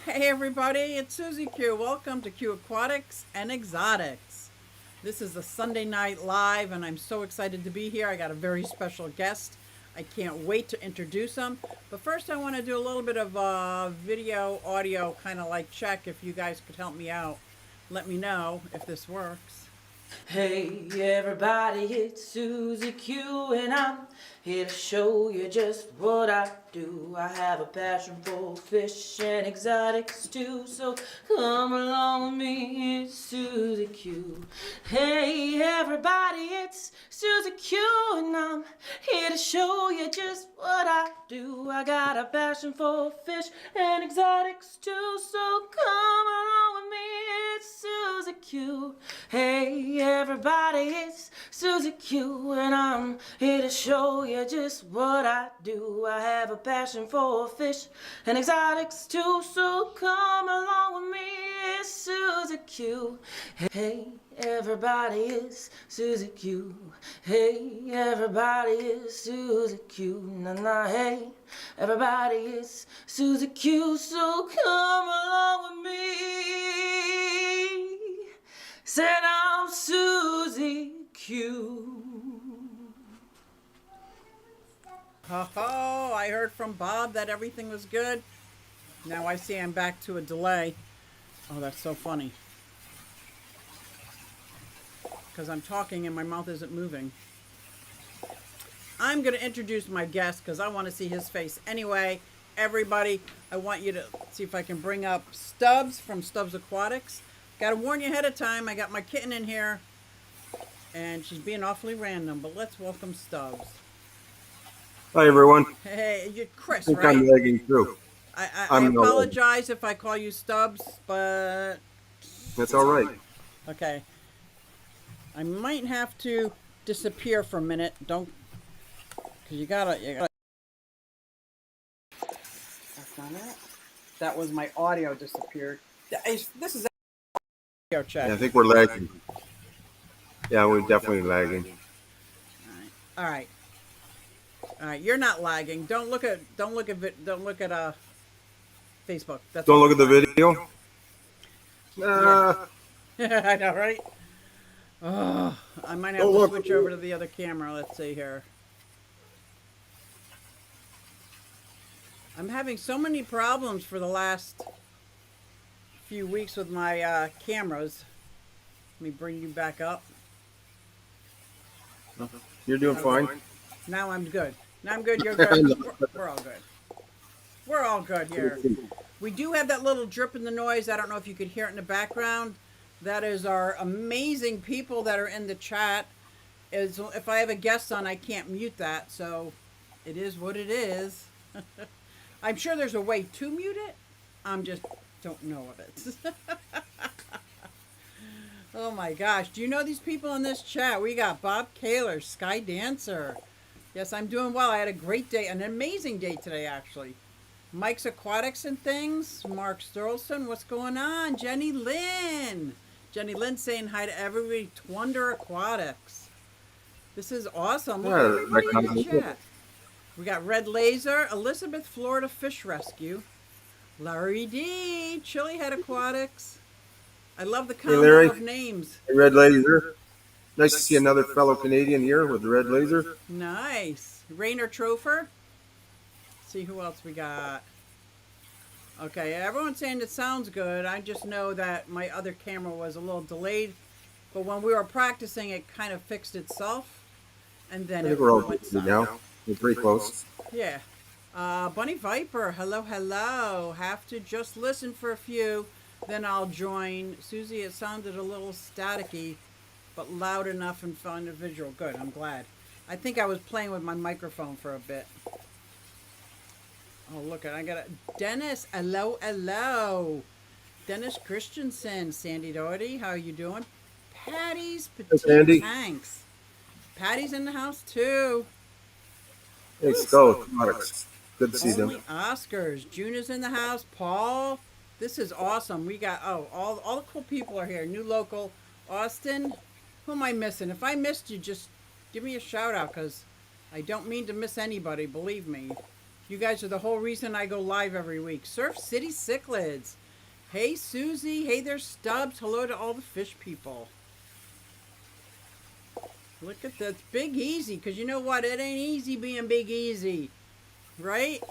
Hey everybody, it's Susie Q. Welcome to Q Aquatics and Exotics. This is a Sunday night live and I'm so excited to be here. I got a very special guest. I can't wait to introduce him. But first I want to do a little bit of video, audio, kind of like check if you guys could help me out. Let me know if this works. Hey everybody, it's Susie Q and I'm here to show you just what I do. I have a passion for fish and exotics too, so come along with me, it's Susie Q. Hey everybody, it's Susie Q and I'm here to show you just what I do. I got a passion for fish and exotics too, so come along with me, it's Susie Q. Hey everybody, it's Susie Q and I'm here to show you just what I do. I have a passion for fish and exotics too, so come along with me, it's Susie Q. Hey everybody, it's Susie Q. Hey everybody, it's Susie Q. Nah, hey everybody, it's Susie Q, so come along with me. Said I'm Susie Q. Oh, I heard from Bob that everything was good. Now I see I'm back to a delay. Oh, that's so funny. Because I'm talking and my mouth isn't moving. I'm going to introduce my guest because I want to see his face anyway. Everybody, I want you to see if I can bring up Stubbs from Stubs Aquatics. Got to warn you ahead of time, I got my kitten in here and she's being awfully random, but let's welcome Stubbs. Hi everyone. Hey, you're Chris, I think right? I'm lagging too. I apologize if I call you Stubbs, but That's all right. okay. I might have to disappear for a minute. Don't, because you gotta. That's not it. That was my audio disappeared. This is audio check. Yeah, I think we're lagging. Yeah, we're definitely lagging. All right. All right. You're not lagging. Don't look at Facebook. That's Don't look at the video. Yeah. I know, right? Oh, I might have to switch over to the other camera. Let's see here. I'm having so many problems for the last few weeks with my cameras. Let me bring you back up. You're doing fine. Now I'm good. Now I'm good. You're good. We're all good. We're all good here. We do have that little drip in the noise. I don't know if you could hear it in the background. That is our amazing people that are in the chat. If I have a guest on, I can't mute that. So it is what it is. I'm sure there's a way to mute it. I'm just don't know of it. Oh my gosh. Do you know these people in this chat? We got Bob Kaler, Sky Dancer. Yes, I'm doing well. I had a great day, an amazing day today, actually. Mike's Aquatics and Things, Mark Sterlson, what's going on? Jenny Lynn. Jenny Lynn saying hi to everybody. Twonder Aquatics. This is awesome. Look at everybody in the chat. We got Red Laser, Elizabeth, Florida Fish Rescue, Larry D, Chili Head Aquatics. I love the combo of names. Hey, Red Laser. Nice to see another fellow Canadian here with the Red Laser. Nice. Rainer Trofer. See who else we got. Okay, everyone's saying it sounds good. I just know that my other camera was a little delayed, but when we were practicing, it kind of fixed itself, and then I think we're all good now. We're pretty close. Yeah. Bunny Viper, hello, hello. Have to just listen for a few, then I'll join. Susie, it sounded a little staticky, but loud enough and fun and visual. Good, I'm glad. I think I was playing with my microphone for a bit. Oh, look, I got a Dennis. Hello, hello. Dennis Christensen, Sandy Doherty. How are you doing? Patty's Petite Tanks. Patty's in the house, too. Hey, Skull Aquatics. Good to see them. Oscars. June is in the house. Paul. This is awesome. We got, all the cool people are here. New local. Austin. Who am I missing? If I missed you, just give me a shout out because I don't mean to miss anybody. Believe me. You guys are the whole reason I go live every week. Surf City Cichlids. Hey, Susie. Hey there, Stubbs. Hello to all the fish people. Look at that. Big Easy, because you know what? It ain't easy being Big Easy. Right?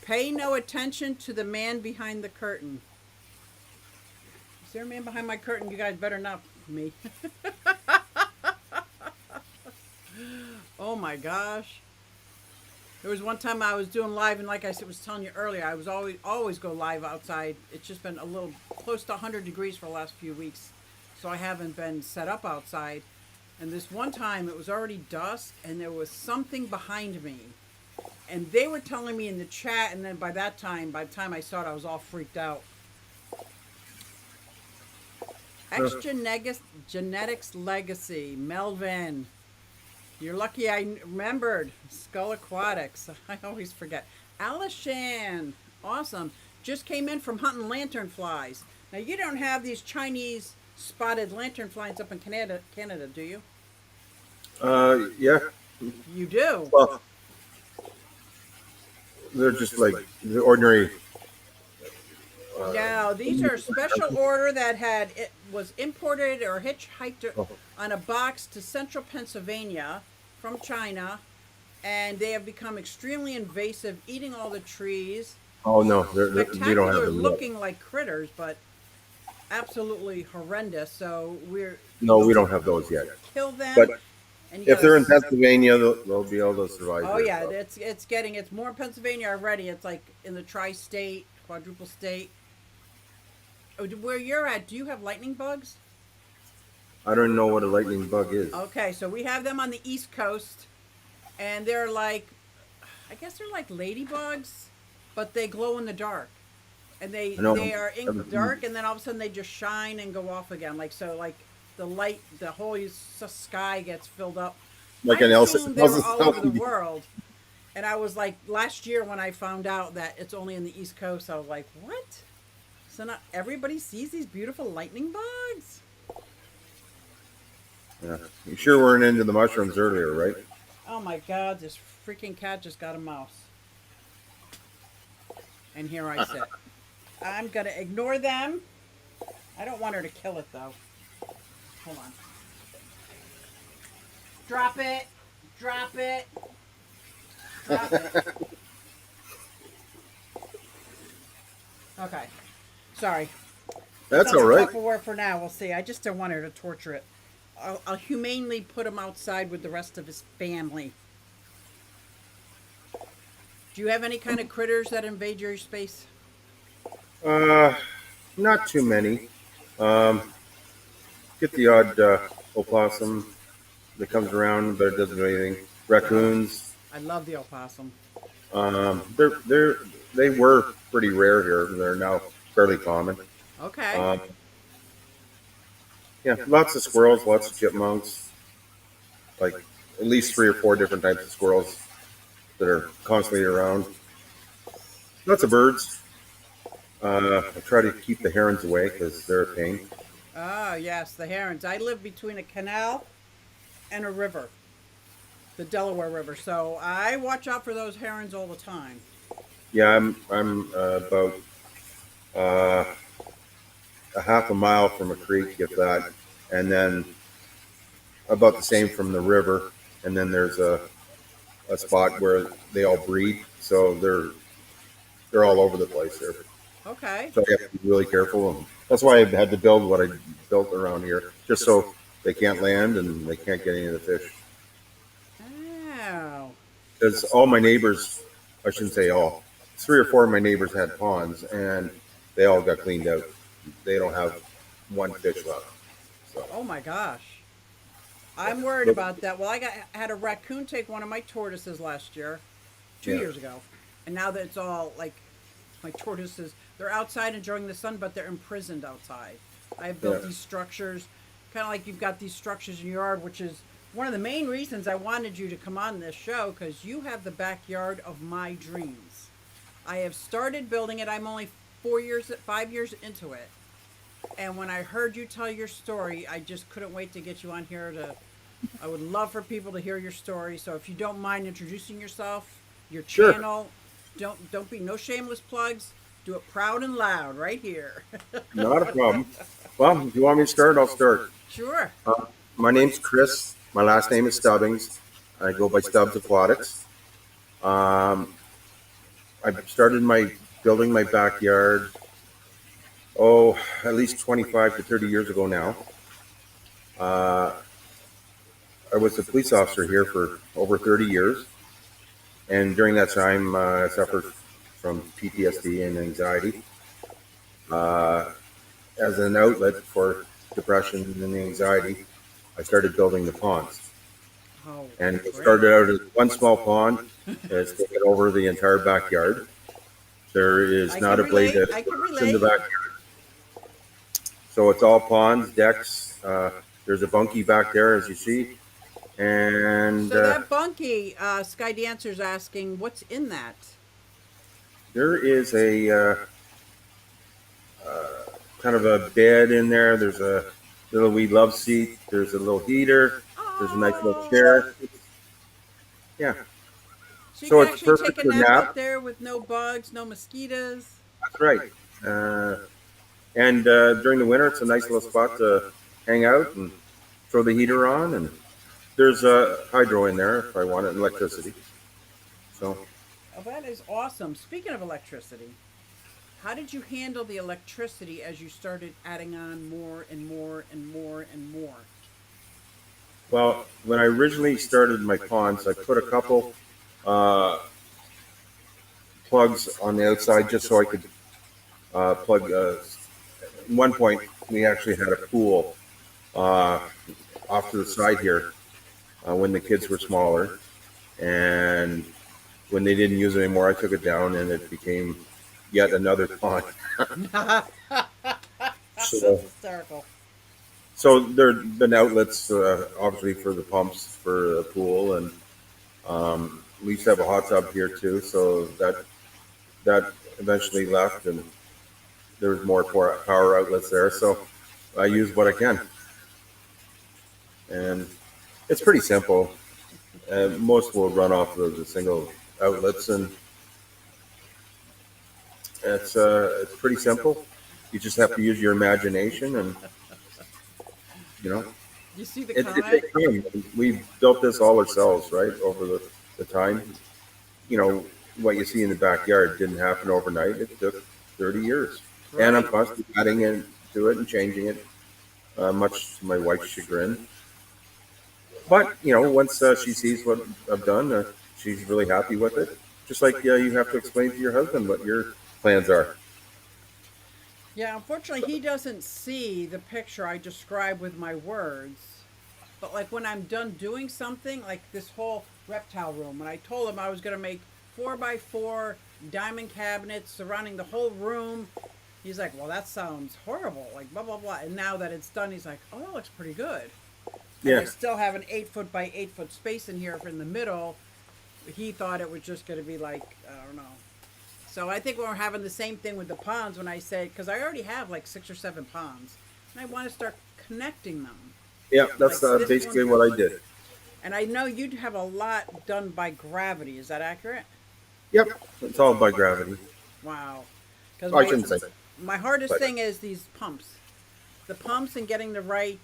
Pay no attention to the man behind the curtain. Is there a man behind my curtain? You guys better not me. Oh my gosh. There was one time I was doing live, and like I was telling you earlier, I was always go live outside. It's just been a little close to 100 degrees for the last few weeks, so I haven't been set up outside. And this one time it was already dusk, and there was something behind me, and they were telling me in the chat, and then by the time I saw it, I was all freaked out. Genetics Legacy, Melvin. You're lucky I remembered. Stubs Aquatics. I always forget. Alishan. Awesome. Just came in from hunting lanternflies. Now, you don't have these Chinese spotted lanternflies up in Canada, do you? Yeah. You do? Well, they're just like the ordinary. Now, these are a special order that was imported or hitchhiked on a box to central Pennsylvania from China, and they have become extremely invasive, eating all the trees. Oh no, we don't have them yet. Looking like critters, but absolutely horrendous. So we don't have those yet. Kill them. But and if they're in Pennsylvania, they'll be able to survive. Oh there, yeah, so. it's more in Pennsylvania already. It's like in the tri-state, quadruple state. Where you're at, do you have lightning bugs? I don't know what a lightning bug is. Okay, so we have them on the East Coast, and they're like, I guess they're like ladybugs, but they glow in the dark, and they are in the dark, and then all of a sudden they just shine and go off again, like the light, the whole sky gets filled up. Like an Elsa. They were all over the world, and I was like, last year when I found out that it's only in the East Coast, I was like, what? So not everybody sees these beautiful lightning bugs? Yeah. You sure weren't into the mushrooms earlier, right? Oh my God, this freaking cat just got a mouse. And here I sit. I'm going to ignore them. I don't want her to kill it though. Hold on. Drop it. Drop it. Drop it. Okay. Sorry. That's all right. Tupperware for now. We'll see. I just don't want her to torture it. I'll humanely put him outside with the rest of his family. Do you have any kind of critters that invade your space? Not too many. Get the odd opossum that comes around, but it doesn't do anything. Raccoons. I love the opossum. They were pretty rare here. They're now fairly common. Okay. Yeah, lots of squirrels, lots of chipmunks. Like at least 3 or 4 different types of squirrels that are constantly around. Lots of birds. I try to keep the herons away because they're a pain. Oh, yes, the herons. I live between a canal and a river, the Delaware River, so I watch out for those herons all the time. Yeah, I'm about a half a mile from a creek, if that, and then about the same from the river. And then there's a spot where they all breed, so they're all over the place there. Okay. So you have to be really careful. And that's why I had to build what I built around here, just so they can't land and they can't get any of the fish. Wow. Because all my neighbors, I shouldn't say all, 3 or 4 of my neighbors had ponds, and they all got cleaned out. They don't have one fish left. So. Oh my gosh. I'm worried about that. Well, I had a raccoon take one of my tortoises last year, 2 years ago. And now that it's all like my tortoises, they're outside enjoying the sun, but they're imprisoned outside. I've built these structures, kind of like you've got these structures in your yard, which is one of the main reasons I wanted you to come on this show, because you have the backyard of my dreams. I have started building it. I'm only 5 years into it. And when I heard you tell your story, I just couldn't wait to get you on here to I would love for people to hear your story. So if you don't mind introducing yourself, your Sure, channel, don't be no shameless plugs. Do it proud and loud right here. not a problem. Well, if you want me to start, I'll start. Sure. Uh, my name's Chris. My last name is Stubbings. I go by Stubs Aquatics. Um, I started my building my backyard, at least 25 to 30 years ago now. Uh, I was a police officer here for over 30 years, and during that time, I suffered from PTSD and anxiety. Uh, as an outlet for depression and anxiety, I started building the ponds. Oh, And it great. started out as one small pond. It's taken over the entire backyard. There is I not can a blade relate. that I can works in the relate. backyard. So it's all ponds, decks. There's a bunkie back there, as you see. And So that bunkie, Sky Dancer's asking, what's in that? there is a kind of a bed in there. There's a little wee love seat. There's a little heater. There's a nice little Oh, chair. Yeah. so you So can it's actually take perfect a for nap out nap. there with no bugs, no mosquitoes. That's right. Uh, and during the winter, it's a nice little spot to hang out and throw the heater on. And there's a hydro in there if I want it, and electricity. So, Oh, that is awesome. Speaking of electricity, how did you handle the electricity as you started adding on more and more and more and more? well, when I originally started my ponds, I put a couple uh, plugs on the outside just so I could plug. At one point, we actually had a pool uh, off to the side here when the kids were smaller, and when they didn't use it anymore, I took it down, and it became yet another pond. That's So, hysterical. so there have been outlets, obviously, for the pumps for the pool, and we used to have a hot tub here too. So that eventually left, and there was more power outlets there. So I use what I can, and it's pretty simple. Most will run off of the single outlets, and it's pretty simple. You just have to use your imagination, and you know You see the it comment? takes time. We built this all ourselves, right, over the time. You know what you see in the backyard didn't happen overnight. It took 30 years, and I'm Right. constantly adding into it and changing it, much to my wife's chagrin. But once she sees what I've done, she's really happy with it. Just like you have to explain to your husband what your plans are. Yeah, unfortunately, he doesn't see the picture I describe with my words. But like when I'm done doing something, like this whole reptile room, when I told him I was going to make 4x4 diamond cabinets surrounding the whole room, he's like, well, that sounds horrible. Like, blah, blah, blah. And now that it's done, he's like, oh, that looks pretty good. And I Yeah, still have an 8 foot by 8 foot space in here in the middle. He thought it was just going to be like, I don't know. So I think we're having the same thing with the ponds when I say, because I already have like 6 or 7 ponds. And I want to start connecting them. yeah, Like that's this basically one. what I did. And I know you'd have a lot done by gravity. Is that accurate? Yep, it's all by gravity. Wow. Because I shouldn't say, my hardest but thing is these pumps. The pumps and getting the right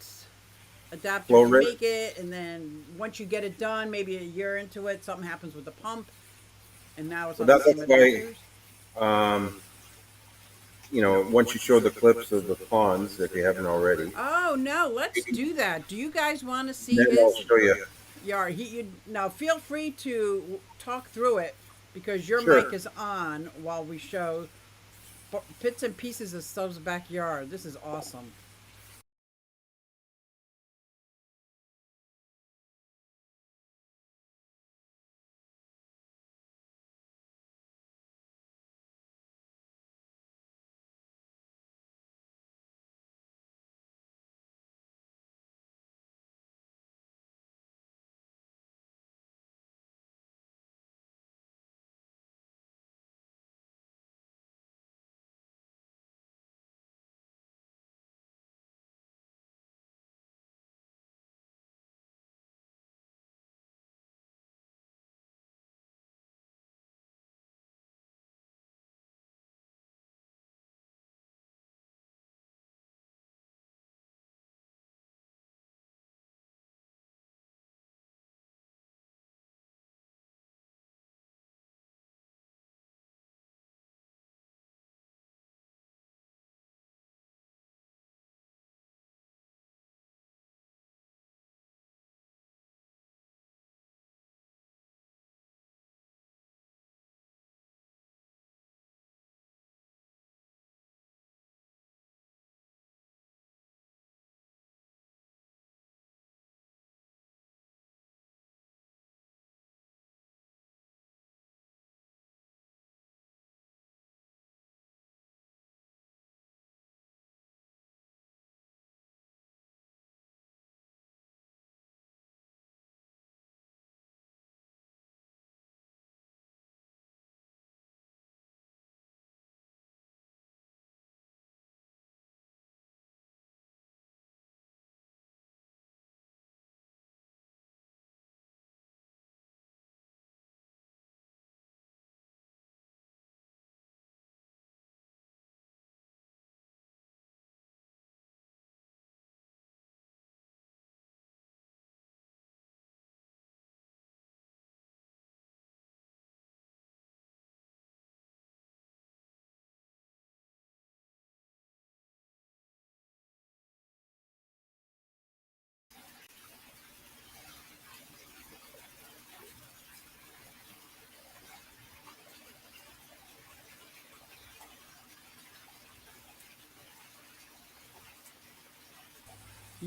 flow adapters to rate. make it. And then once you get it done, maybe a year into it, something happens with the pump. And now it's Well, on the same that's why adapters. um, once you show the clips of the ponds, if you haven't already, Oh, no. Let's do that. Do you guys want to see then I'll his show you. Yar, you now feel free to talk through it because your mic Sure. is on while we show bits and pieces of Stubbs' backyard. This is awesome.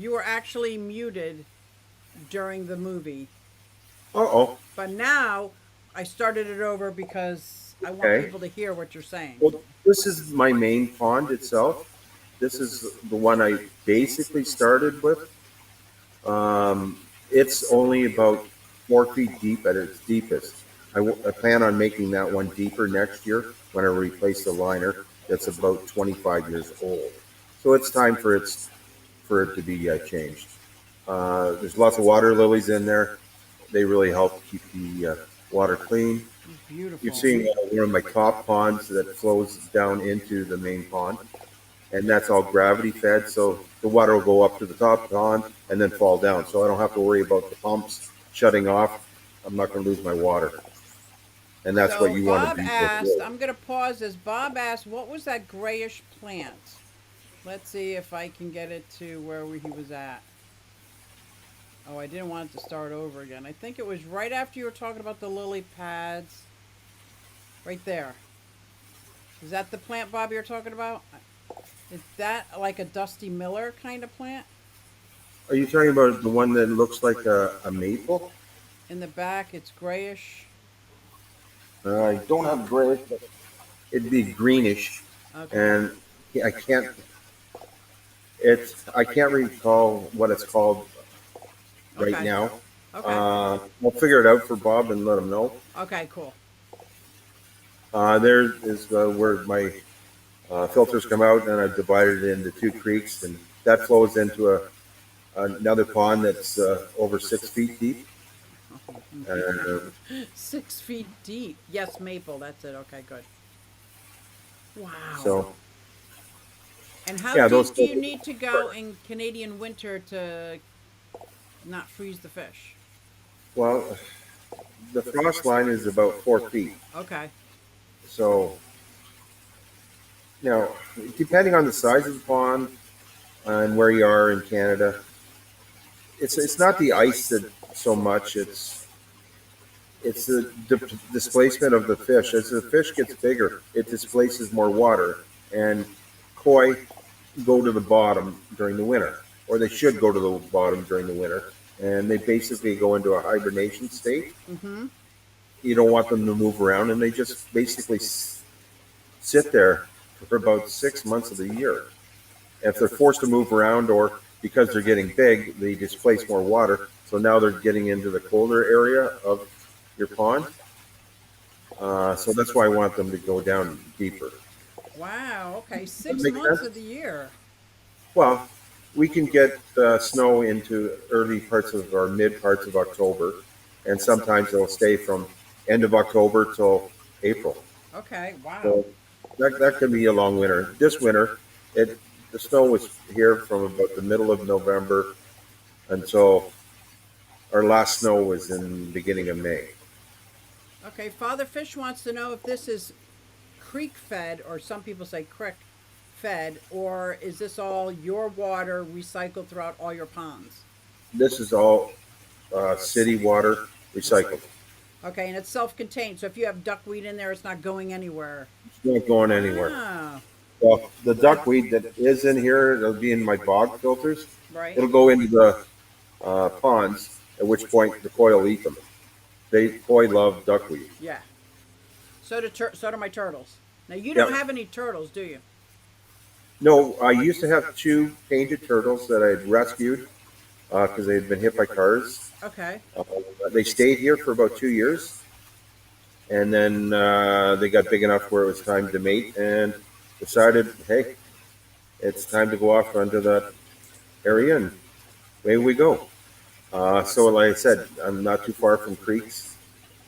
You were actually muted during the movie. Uh-oh. But now I started it over because I want Okay. people to hear what you're saying. Well, this is my main pond itself. This is the one I basically started with. It's only about 4 feet deep at its deepest. I plan on making that one deeper next year when I replace the liner. That's about 25 years old. So it's time for it to be changed. There's lots of water lilies in there. They really help keep the water clean. Beautiful. You're seeing one of my top ponds that flows down into the main pond, and that's all gravity fed. So the water will go up to the top pond and then fall down. So I don't have to worry about the pumps shutting off. I'm not going to lose my water, and that's So what you want Bob to be. asked, I'm going to pause this. Bob asked, what was that grayish plant? Let's see if I can get it to where he was at. Oh, I didn't want it to start over again. I think it was right after you were talking about the lily pads. Right there. Is that the plant, Bob, you're talking about? Is that like a Dusty Miller kind of plant? Are you talking about the one that looks like a maple? In the back, it's grayish. I don't have gray, but it'd be greenish, Okay. and I can't. I can't recall what it's called right Okay. now. Okay. We'll figure it out for Bob and let him know. Okay, cool. There is where my filters come out, and I've divided it into two creeks, and that flows into another pond that's over 6 feet deep. 6 feet deep. Yes, maple. That's it. Okay, good. Wow. So And how yeah, deep those do you need to go in Canadian winter to not freeze the fish? well, the frost line is about 4 feet. Okay. So now, depending on the size of the pond and where you are in Canada, it's not the ice that so much. It's the displacement of the fish. As the fish gets bigger, it displaces more water, and koi go to the bottom during the winter, or they should go to the bottom during the winter, and they basically go into a hibernation state. Mm-hmm. You don't want them to move around, and they just basically sit there for about 6 months of the year. If they're forced to move around, or because they're getting big, they displace more water. So now they're getting into the colder area of your pond. So that's why I want them to go down deeper. Wow. Okay. That 6 make months sense? of the year. Well, we can get snow into early parts of or mid parts of October, and sometimes it'll stay from end of October till April. Okay. Wow. So that can be a long winter. This winter, the snow was here from about the middle of November until our last snow was in the beginning of May. Okay. Father Fish wants to know if this is creek fed, or some people say crick fed, or is this all your water recycled throughout all your ponds? This is all city water recycled. Okay, and it's self-contained. So if you have duckweed in there, it's not going anywhere. It's not going anywhere. Ah, Well, the duckweed that is in here, it'll be in my bog filters. right. It'll go into the ponds, at which point the koi will eat them. Koi love duckweed. Yeah. So do my turtles. Now you don't Yep. have any turtles, do you? No, I used to have two painted turtles that I'd rescued because they had been hit by cars. Okay. They stayed here for about 2 years, and then they got big enough where it was time to mate, and decided, hey, it's time to go off onto that area, and away we go. So, like I said, I'm not too far from creeks,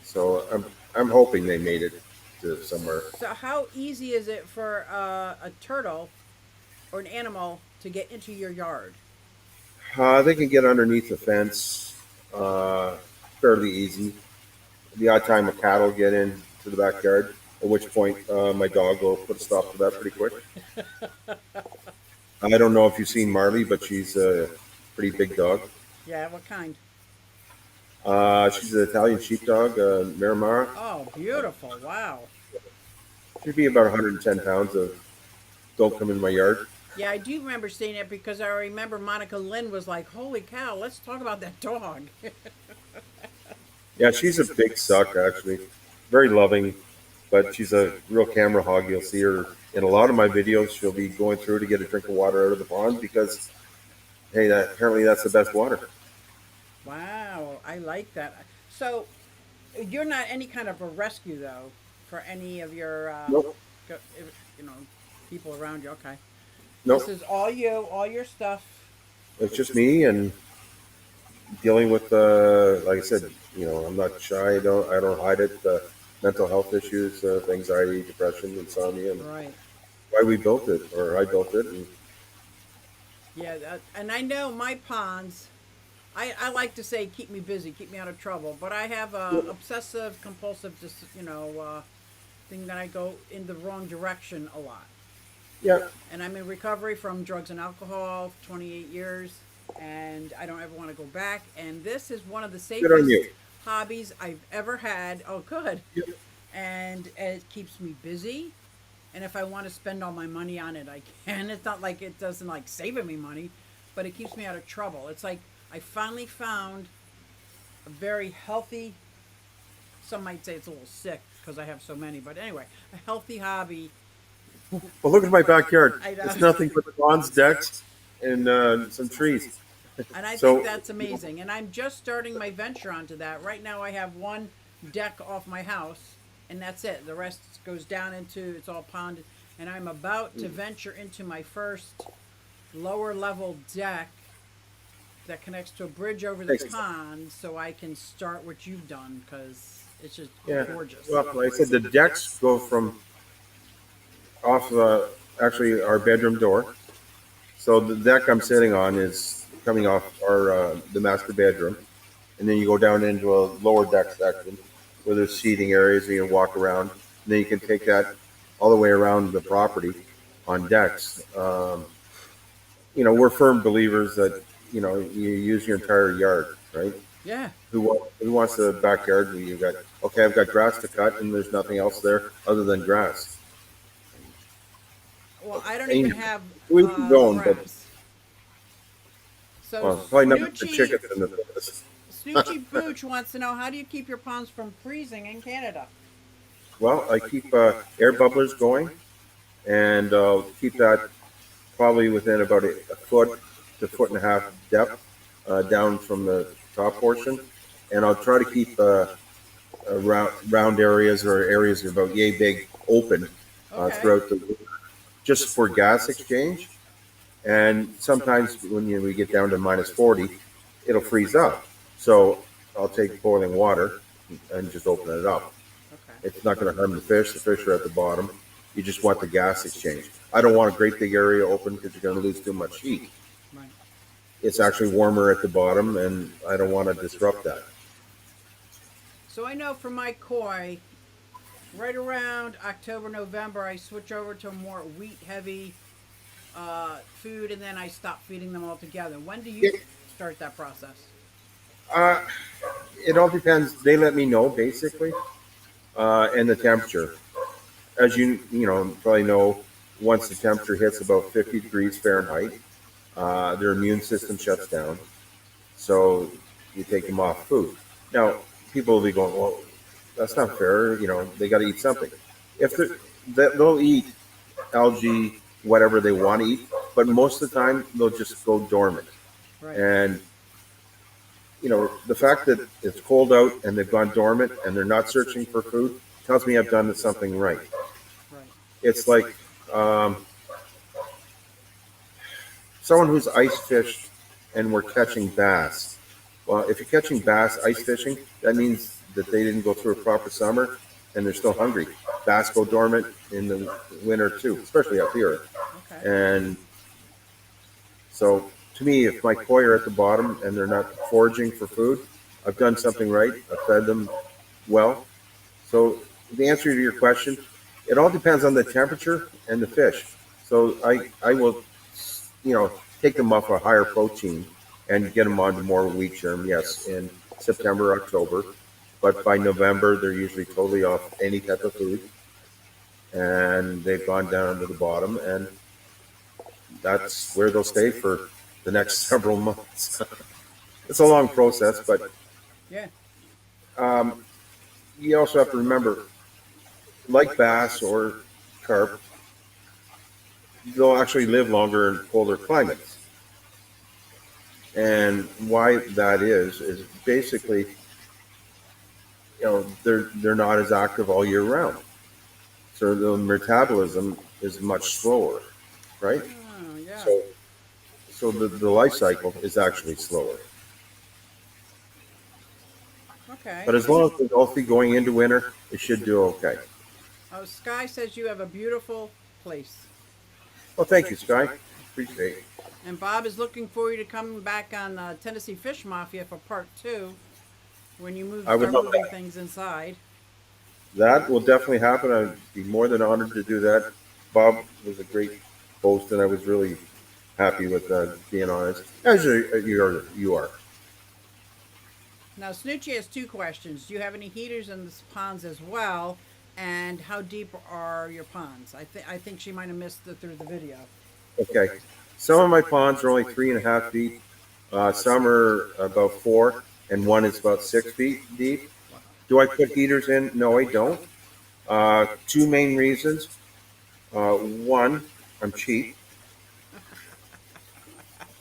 so I'm hoping they made it to somewhere. So how easy is it for a turtle or an animal to get into your yard? They can get underneath the fence fairly easy. The odd time a cat will get into the backyard, at which point my dog will put a stop to that pretty quick. I don't know if you've seen Marley, but she's a pretty big dog. Yeah, what kind? She's an Italian sheepdog, Miramara. Oh, beautiful. Wow. She'd be about 110 pounds of don't come in my yard. Yeah, I do remember seeing it because I remember Monica Lynn was like, "Holy cow, let's talk about that dog." Yeah, she's a big suck actually, very loving, but she's a real camera hog. You'll see her in a lot of my videos. She'll be going through to get a drink of water out of the pond because hey, apparently that's the best water. Wow, I like that. So, you're not any kind of a rescue though for any of your, Nope, you know, people around you. Okay, this nope. is all you, all your stuff. It's just me and dealing with, like I said, I'm not shy. I don't hide it. Mental health issues, anxiety, depression, insomnia, and Right. why we built it, or I built it. And Yeah, and I know my ponds. I like to say keep me busy, keep me out of trouble. But I have a obsessive compulsive, just thing that I go in the wrong direction a lot. yeah, And I'm in recovery from drugs and alcohol, 28 years, and I don't ever want to go back. And this is one of the good on safest you. hobbies I've ever had. Oh, good. Yeah, And it keeps me busy. And if I want to spend all my money on it, I can. It's not like it doesn't like saving me money, but it keeps me out of trouble. It's like I finally found a very healthy, some might say it's a little sick because I have so many, but anyway, a healthy hobby. well, look at my backyard. I know. It's nothing but ponds, decks, and some trees. And I think So, that's amazing. And I'm just starting my venture onto that. Right now, I have one deck off my house, and that's it. The rest goes down into it's all ponded. And I'm about to venture into my first lower level deck that connects to a bridge over the thanks. pond, so I can start what you've done because it's just Yeah. gorgeous. Well, like I said, the decks go from off actually our bedroom door. So the deck I'm sitting on is coming off our the master bedroom, and then you go down into a lower deck section where there's seating areas where you can walk around. And then you can take that all the way around the property on decks. We're firm believers that you use your entire yard, right? Yeah. Who wants a backyard where you got okay? I've got grass to cut, and there's nothing else there other than grass. Well, I don't And even have we keep going, but grass. So well, probably not the Snoochie chickens in the Snoochie Booch wants to know how do you keep your ponds from freezing in Canada? Well, I keep air bubblers going, and keep that probably within about a foot to foot and a half depth down from the top portion, and I'll try to keep round areas or areas about yay big open Okay. throughout the just for gas exchange. And sometimes when we get down to minus 40, it'll freeze up. So I'll take boiling water and just open it up. Okay. It's not going to harm the fish. The fish are at the bottom. You just want the gas exchange. I don't want a great big area open because you're going to lose too much heat. Right. It's actually warmer at the bottom, and I don't want to disrupt that. So I know for my koi, right around October, November, I switch over to a more wheat heavy food, and then I stop feeding them altogether. When do you start that process? Uh, it all depends. They let me know basically, and the temperature. As you probably know, once the temperature hits about 50 degrees Fahrenheit, their immune system shuts down. So you take them off food. Now, people will be going, well, that's not fair. They got to eat something. If they'll eat algae, whatever they want to eat, but most of the time they'll just go dormant. Right. And the fact that it's cold out and they've gone dormant and they're not searching for food tells me I've done something right. Right. It's like someone who's ice fished and we're catching bass. Well, if you're catching bass ice fishing, that means that they didn't go through a proper summer and they're still hungry. Bass go dormant in the winter too, especially up here. Okay. And so to me, if my koi are at the bottom and they're not foraging for food, I've done something right. I've fed them well. So the answer to your question, it all depends on the temperature and the fish. So I will, take them off a higher protein and get them onto more wheat germ, yes, in September, October. But by November, they're usually totally off any type of food. And they've gone down to the bottom. And that's where they'll stay for the next several months. It's a long process, but Yeah. um, you also have to remember, like bass or carp, they'll actually live longer in colder climates. And why that is basically, they're not as active all year round, so the metabolism is much slower, right? Oh, yeah. So the life cycle is actually slower. Okay. But as long as they're healthy going into winter, it should do okay. Oh, Sky says you have a beautiful place. Well, thank you, Sky. Appreciate it. And Bob is looking for you to come back on Tennessee Fish Mafia for part 2 when you I would start love moving that. things inside. That will definitely happen. I'd be more than honored to do that. Bob was a great host, and I was really happy with being honest, as you are. Now, Snoochie has 2 questions. Do you have any heaters in the ponds as well? And how deep are your ponds? I think she might have missed through the video. Okay. Some of my ponds are only 3.5 feet. Some are about 4, and one is about 6 feet deep. Do I put heaters in? No, I don't. Two main reasons. One, I'm cheap.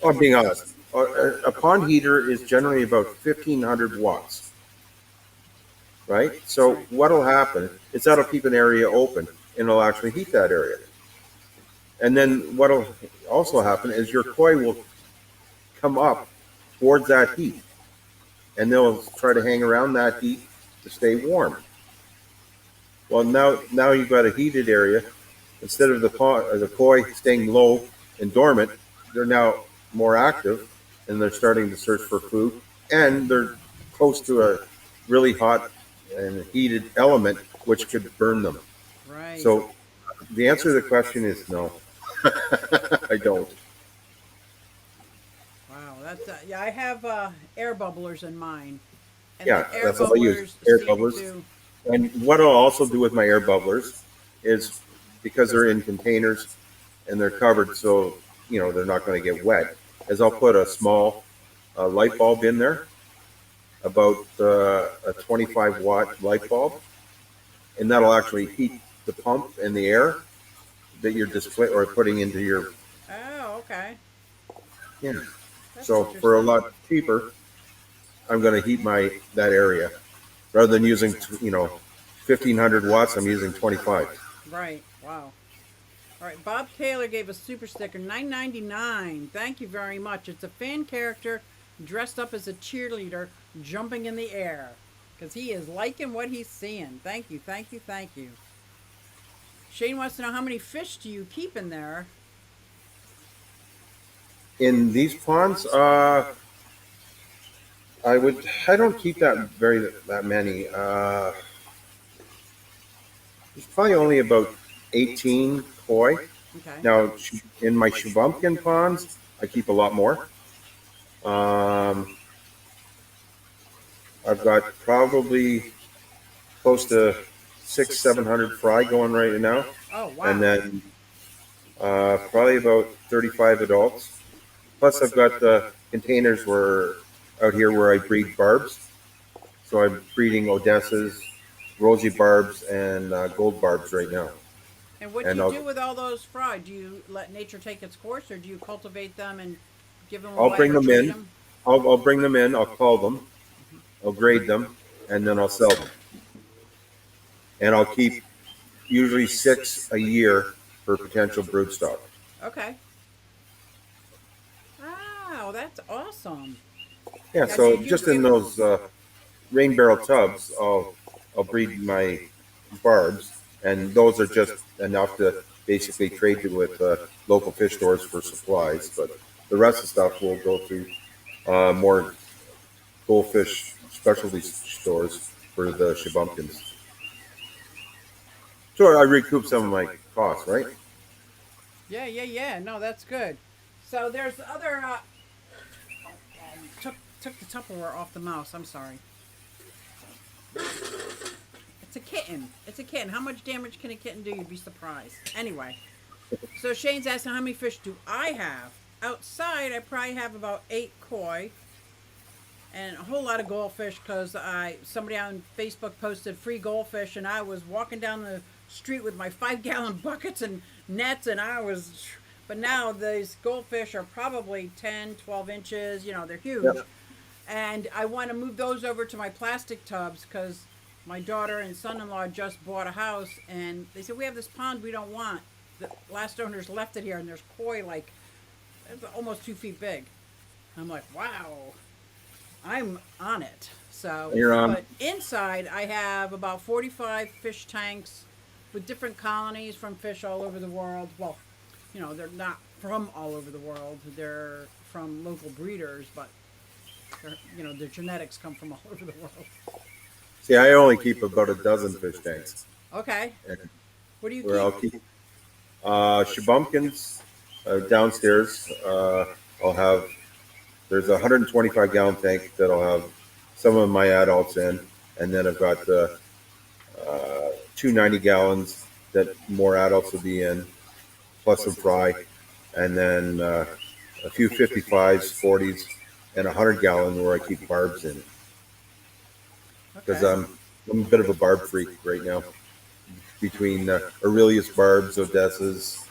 Oh, I'm being honest. A pond heater is generally about 1,500 watts, right? So Right. what'll happen is that'll keep an area open, and it'll actually heat that area. And then what'll also happen is your koi will come up towards that heat, and they'll try to hang around that heat to stay warm. Well, now you've got a heated area. Instead of the koi staying low and dormant, they're now more active, and they're starting to search for food, and they're close to a really hot and heated element, which could burn them. Right. So the answer to the question is no. I don't. Wow. That's yeah. I have air bubblers in mine, and Yeah, the air that's all I use. bubblers Air seem bubblers. to. And what I'll also do with my air bubblers is, because they're in containers and they're covered, so they're not going to get wet, is I'll put a small light bulb in there, about a 25-watt light bulb, and that'll actually heat the pump and the air that you're display or putting into your. Oh, okay. Yeah. That's So for a interesting. lot cheaper, I'm going to heat that area rather than using 1,500 watts. I'm using 25. Right. Wow. All right. Bob Taylor gave a super sticker, $9.99. Thank you very much. It's a fan character dressed up as a cheerleader, jumping in the air, because he is liking what he's seeing. Thank you. Thank you. Thank you. Shane wants to know how many fish do you keep in there? In these ponds, I don't keep that many. There's probably only about 18 koi. Okay. Now, in my Shubumpkin ponds, I keep a lot more. Um, I've got probably close to 700 fry going right now, Oh, and wow. then probably about 35 adults. Plus, I've got containers out here where I breed barbs. So I'm breeding Odessas, rosy barbs, and gold barbs right now. And what do And you do with all those fry? Do you let nature take its course, or do you cultivate them and give them I'll away bring or them trade in. them? I'll bring them in. I'll call them. I'll grade them, and then I'll sell them. And I'll keep usually 6 a year for potential broodstock. Okay. Wow, that's awesome. Yeah. Yeah, do So you just in give? those rain barrel tubs, I'll breed my barbs, and those are just enough to basically trade with local fish stores for supplies. But the rest of the stuff will go to more goldfish specialty stores for the shabumpkins. So I recoup some of my costs, right? Yeah, yeah, yeah. No, that's good. So there's other. Took the Tupperware off the mouse. I'm sorry. It's a kitten. It's a kitten. How much damage can a kitten do? You'd be surprised. Anyway, So Shane's asking how many fish do I have? Outside, I probably have about 8 koi and a whole lot of goldfish because somebody on Facebook posted free goldfish, and I was walking down the street with my 5-gallon buckets and nets, and but now these goldfish are probably 10, 12 inches. You know, they're huge, Yep. and I want to move those over to my plastic tubs because my daughter and son-in-law just bought a house, and they said we have this pond we don't want. The last owners left it here, and there's koi like it's almost 2 feet big. I'm like, wow. I'm on it. So, You're on. but inside I have about 45 fish tanks with different colonies from fish all over the world. Well, you know, they're not from all over the world. They're from local breeders, but their genetics come from all over the world. See, I only keep about a dozen fish tanks. Okay. And What do you where I'll keep? keep shabumpkins downstairs. I'll have there's a 125 gallon tank that I'll have some of my adults in, and then I've got two 90 gallons that more adults will be in, plus some fry, and then a few 55s, 40s, and a 100 gallon where I keep barbs in because Okay. I'm a bit of a barb freak right now. Between Aurelius barbs, Odessas,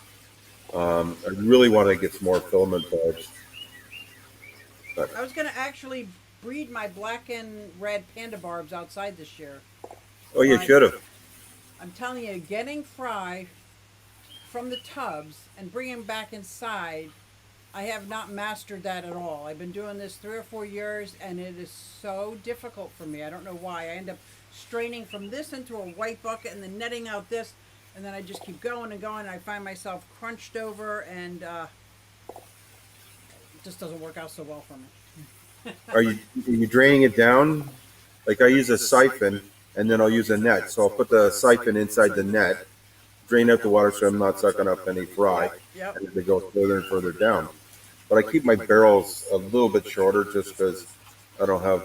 I really want to get some more filament barbs. But I was going to actually breed my black and red panda barbs outside this year. oh, you But should have. I'm telling you, getting fry from the tubs and bringing them back inside, I have not mastered that at all. I've been doing this 3 or 4 years, and it is so difficult for me. I don't know why. I end up straining from this into a white bucket and then netting out this, and then I just keep going and going. And I find myself crunched over, and it just doesn't work out so well for me. Are you draining it down? Like I use a siphon, and then I'll use a net. So I'll put the siphon inside the net, drain out the water so I'm not sucking up any fry, Yep. and they go further and further down. But I keep my barrels a little bit shorter just because I don't have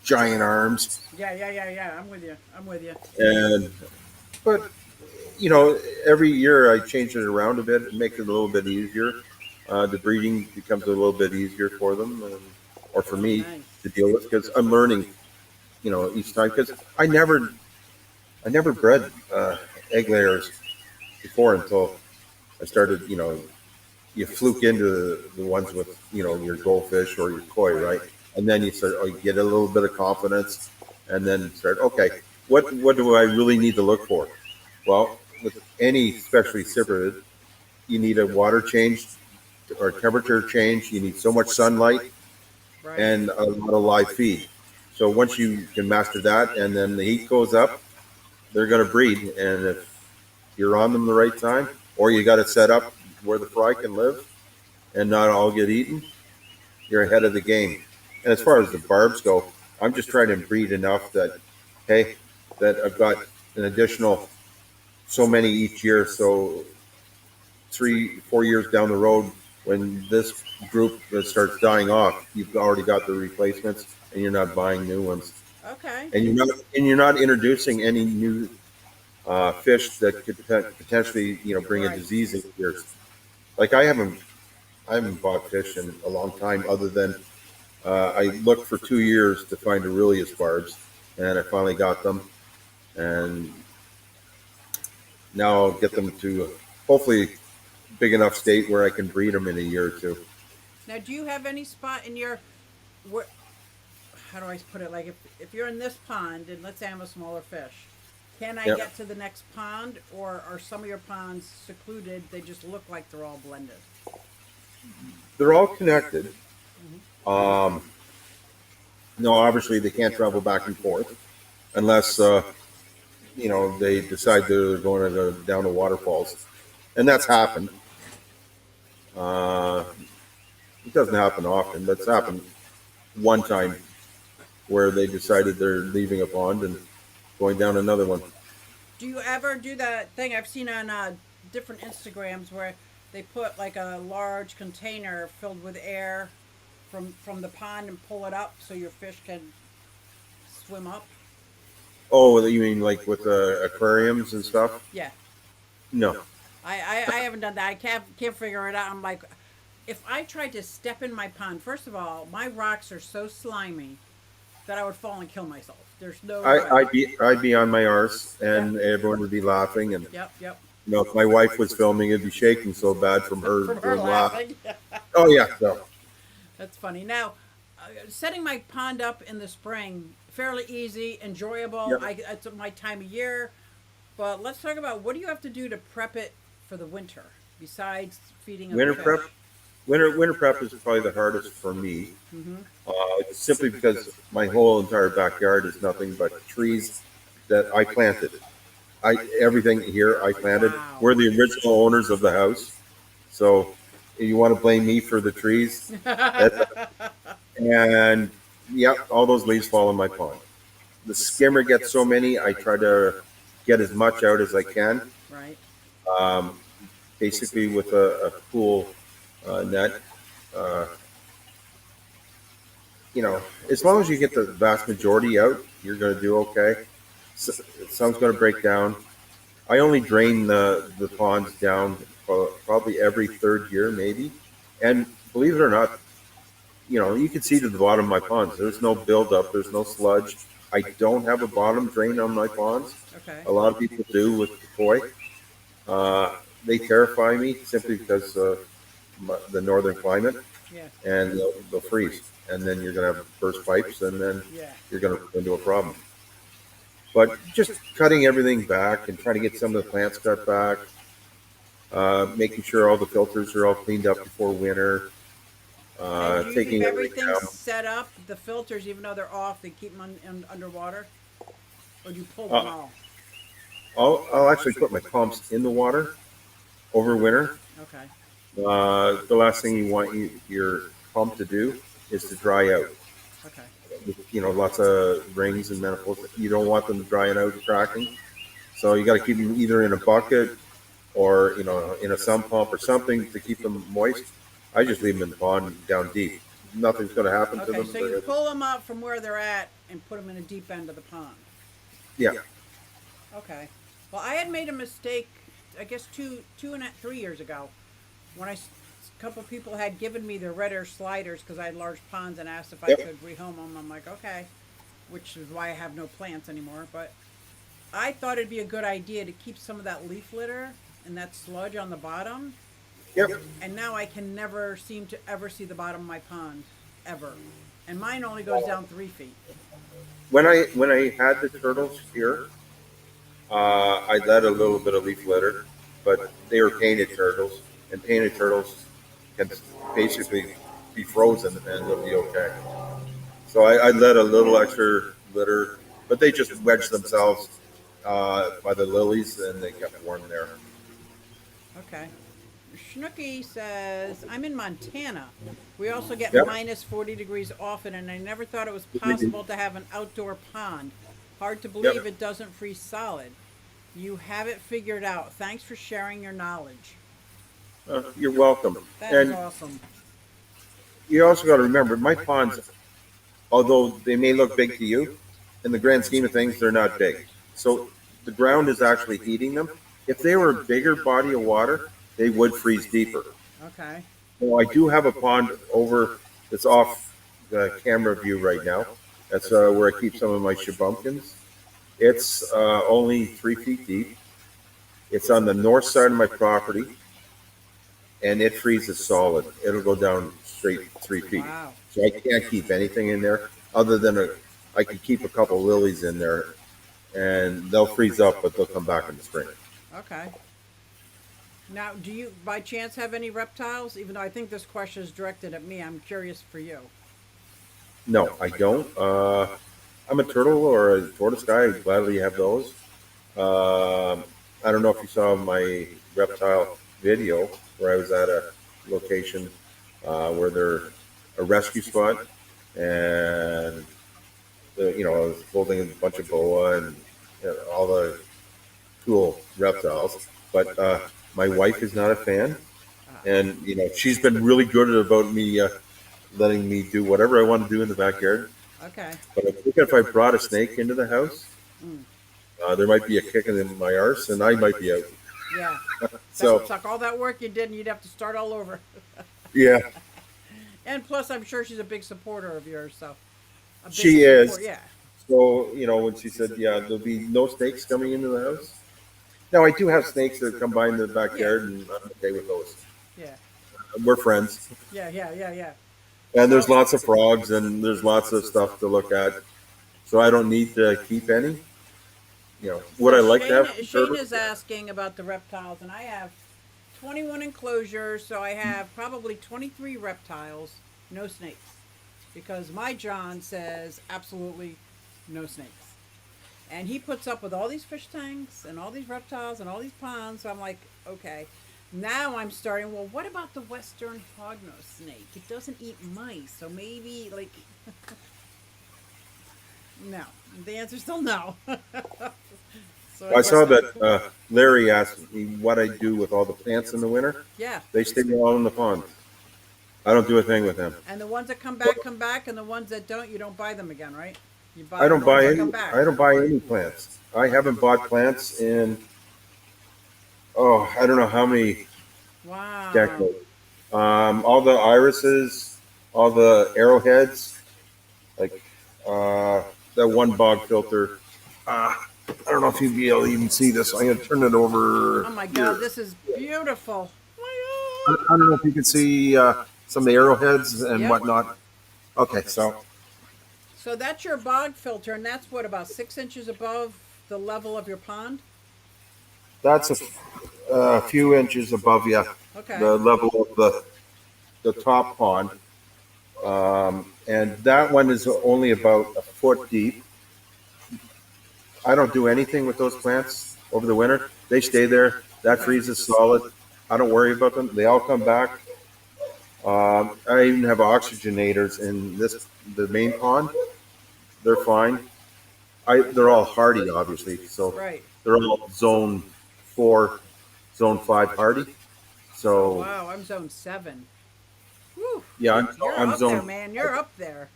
giant arms. Yeah. I'm with you. I'm with you. And but every year I change it around a bit, and make it a little bit easier. The breeding becomes a little bit easier for them, or for me Nice. to deal with because I'm learning, each time. Because I never bred egg layers before until I started. You fluke into the ones with your goldfish or your koi, right? And then you start, you get a little bit of confidence, and then start. Okay, what do I really need to look for? Well, with any specially cyprid, you need a water change or temperature change. You need so much sunlight Right. and a lot of live feed. So once you can master that, and then the heat goes up, they're going to breed. And if you're on them the right time, or you got it set up where the fry can live and not all get eaten, you're ahead of the game. And as far as the barbs go, I'm just trying to breed enough that, hey, that I've got an additional so many each year. So 3, 4 years down the road, when this group that starts dying off, you've already got the replacements, and you're not buying new ones, Okay. and you're not introducing any new fish that could potentially bring a Right. disease in yours. Like I haven't bought fish in a long time, other than I looked for 2 years to find Aurelius barbs, and I finally got them, and now I'll get them to hopefully big enough state where I can breed them in a year or two. Now, do you have any spot in your where? How do I put it? Like, if you're in this pond, and let's say I'm a smaller fish, can I Yep. get to the next pond, or are some of your ponds secluded? They just look like they're all blended. They're all connected. Um, no, obviously they can't travel back and forth unless they decide they're going to go down to waterfalls, and that's happened. Uh, it doesn't happen often, but it's happened one time where they decided they're leaving a pond and going down another one. Do you ever do that thing I've seen on different Instagrams where they put like a large container filled with air from the pond and pull it up so your fish can swim up? Oh, you mean like with aquariums and stuff? Yeah. No, I haven't done that. I can't figure it out. I'm like, if I tried to step in my pond, first of all, my rocks are so slimy that I would fall and kill myself. There's no I, way. I'd be on my arse, Yeah. and everyone would be laughing. And Yep. Yep. if my wife was filming, it'd be shaking so bad from her From her doing laugh. laughing. Oh yeah, so That's funny. Now, setting my pond up in the spring, fairly easy, enjoyable. Yep. It's my time of year. But let's talk about what do you have to do to prep it for the winter besides feeding of winter the prep. fish? Winter prep is probably the hardest for me, Mm-hmm. simply because my whole entire backyard is nothing but trees that I planted. Everything here I planted. Wow. We're the original owners of the house, so if you want to blame me for the trees, and yeah, all those leaves fall in my pond. The skimmer gets so many, I try to get as much out as I can. Right. Um, Basically, with a pool net. Uh, as long as you get the vast majority out, you're going to do okay. Some's going to break down. I only drain the ponds down probably every third year, maybe. And believe it or not, you can see to the bottom of my ponds. There's no buildup. There's no sludge. I don't have a bottom drain on my ponds. Okay. A lot of people do with the koi. They terrify me simply because of the northern climate, Yeah. and they'll freeze. And then you're going to have burst pipes, and then Yeah. you're going to run into a problem. But just cutting everything back and trying to get some of the plants cut back, making sure all the filters are all cleaned up before winter, And do you taking keep everything everything down. set up? The filters, even though they're off, they keep them underwater, or do you pull them Uh, all? I'll actually put my pumps in the water over winter. Okay. The last thing you want your pump to do is to dry out. Okay. Lots of rings and manifolds. You don't want them drying out and cracking. So you got to keep them either in a bucket or in a sump pump or something to keep them moist. I just leave them in the pond down deep. Nothing's going to happen to Okay. them. So you pull them up from where they're at and put them in a deep end of the pond. Yeah. Okay. Well, I had made a mistake, I guess 3 years ago, when a couple people had given me the red air sliders because I had large ponds and asked if I Yep. could rehome them. I'm like, okay, which is why I have no plants anymore. But I thought it'd be a good idea to keep some of that leaf litter and that sludge on the bottom. Yep. And now I can never seem to ever see the bottom of my pond, ever. And mine only goes down 3 feet. When I had the turtles here, I let a little bit of leaf litter, but they were painted turtles, and painted turtles can basically be frozen and they'll be okay. So I let a little extra litter, but they just wedged themselves by the lilies, and they kept warm there. Okay. Schnooky says, I'm in Montana. We also get Yep. minus 40 degrees often, and I never thought it was possible to have an outdoor pond. Hard to believe Yep. it doesn't freeze solid. You have it figured out. Thanks for sharing your knowledge. You're welcome. That is And awesome. you also got to remember, my ponds, although they may look big to you, in the grand scheme of things, they're not big. So the ground is actually heating them. If they were a bigger body of water, they would freeze deeper. Okay. So I do have a pond over that's off the camera view right now. That's where I keep some of my shabumpkins. It's only 3 feet deep. It's on the north side of my property, and it freezes solid. It'll go down straight 3 feet. Wow. So I can't keep anything in there other than I can keep a couple lilies in there, and they'll freeze up, but they'll come back in the spring. Okay. Now, do you by chance have any reptiles? Even though I think this question is directed at me, I'm curious for you. No, I don't. I'm a turtle or a tortoise guy. I'd gladly have those. I don't know if you saw my reptile video where I was at a location where they're a rescue spot, and I was holding a bunch of boa and all the cool reptiles. But my wife is not a fan, and she's been really good about me letting me do whatever I want to do in the backyard. Okay. But I think if I brought a snake into the house, Mm. there might be a kick in my arse, and I might be out. Yeah. So That suck all that work you did, and you'd have to start all over. yeah, And plus, I'm sure she's a big supporter of yours, so a big she support. is. Yeah. So when she said, "Yeah, there'll be no snakes coming into the house." Now I do have snakes that come by in the Yeah. backyard, and I'm okay with those. Yeah. We're friends, Yeah. Yeah. Yeah. Yeah. and there's So, lots of frogs, and there's lots of stuff to look at. So I don't need to keep any. Would so I like to Shane, have some Shane turtles? is asking about the reptiles, and I have 21 enclosures, so I have probably 23 reptiles, no snakes, because my John says absolutely no snakes. And he puts up with all these fish tanks and all these reptiles and all these ponds. So I'm like, okay. Now I'm starting. Well, what about the western hognose snake? It doesn't eat mice, so maybe like no. The answer's still no. So I guess saw that Larry asked me what I do with all the plants in the winter. yeah. They stay all in the pond. I don't do a thing with them. And the ones that come back, and the ones that don't, you don't buy them again, right? You buy I the don't ones buy that any. come back. I don't buy any plants. I haven't bought plants in I don't know how many Wow. decades. All the irises, all the arrowheads, like that one bog filter. I don't know if you'd be able to even see this. I'm going to turn it over Oh my here. God, this is beautiful. I Oh don't know if you can see some of the arrowheads and Yep. whatnot. Okay, so so that's your bog filter, and that's what, about 6 inches above the level of your pond? that's a few inches above Okay. the level of the top pond. And that one is only about a foot deep. I don't do anything with those plants over the winter. They stay there. That freezes solid. I don't worry about them. They all come back. I even have oxygenators in the main pond. They're fine. They're all hardy, obviously. So Right. they're all zone 4, zone 5 hardy. Oh So wow, I'm zone 7. Whew. yeah, You're I'm up there, zone. man. You're up there.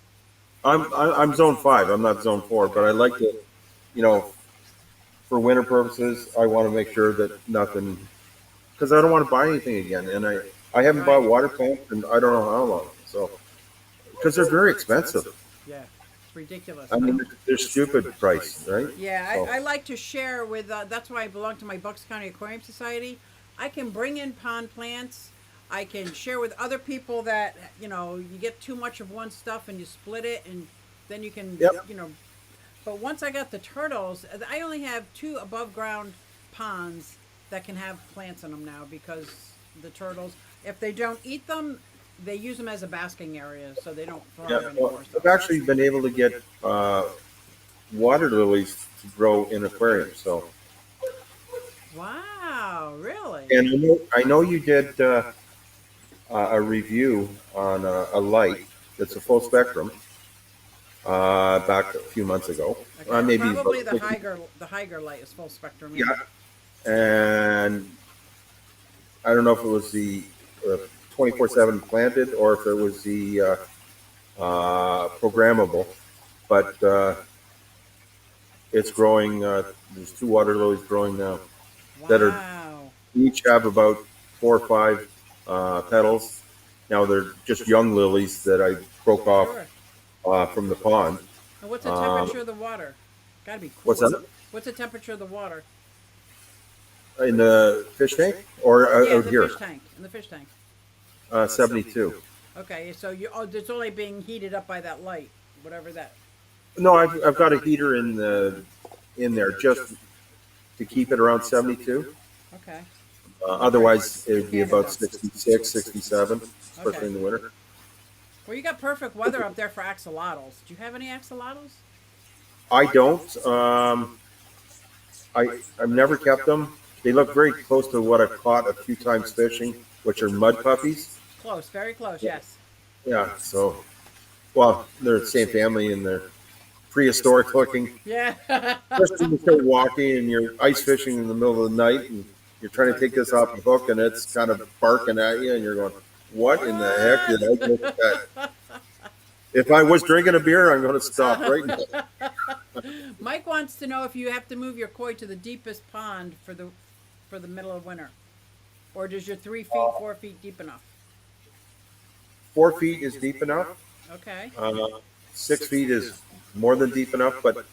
I'm zone 5. I'm not zone 4, but I like to, you know, for winter purposes, I want to make sure that nothing, because I don't want to buy anything again, and I haven't bought Right. water plants in I don't know how long. So because they're very expensive. Yeah. It's ridiculous. I mean, they're stupid price, right? Yeah, So I like to share with. That's why I belong to my Bucks County Aquarium Society. I can bring in pond plants. I can share with other people that you get too much of one stuff and you split it, and then you can Yep. But once I got the turtles, I only have 2 above ground ponds that can have plants in them now, because the turtles, if they don't eat them, they use them as a basking area, so they don't thrive yeah, anymore. well, So I've actually been able to get water lilies to grow in aquariums. So wow, really? and I know you did a review on a light that's a full spectrum back a few months ago. Okay, Maybe probably about the Higer light is full spectrum. yeah, and I don't know if it was the 24/7 planted or if it was the programmable, but it's growing. There's 2 water lilies growing now that are Wow. each have about 4 or 5 petals. Now they're just young lilies that I broke off Sure. from the pond. And what's the Um, temperature of the water? Gotta be cool. What's that? What's the temperature of the water? In the fish tank or Yeah, in out the here? fish tank. In the fish tank. 72. Okay, so it's only being heated up by that light, whatever that. No, I've got a heater in there just to keep it around 72. Okay. Otherwise, it would be Canada. about 66, 67, especially Okay. in the winter. Well, you got perfect weather up there for axolotls. Do you have any axolotls? I don't. I've never kept them. They look very close to what I've caught a few times fishing, which are mud puppies. Close, very close. Yes. Yeah, so, well, they're the same family and they're prehistoric looking. Yeah. Especially when you start walking and you're ice fishing in the middle of the night and you're trying to take this off the hook and it's kind of barking at you and you're going, what in the heck did I look at that? If I was drinking a beer, I'm going to stop right now. Mike wants to know if you have to move your koi to the deepest pond for for the middle of winter? Or does your 3 feet, 4 feet deep enough? 4 feet is deep enough. Okay. 6 feet is more than deep enough, but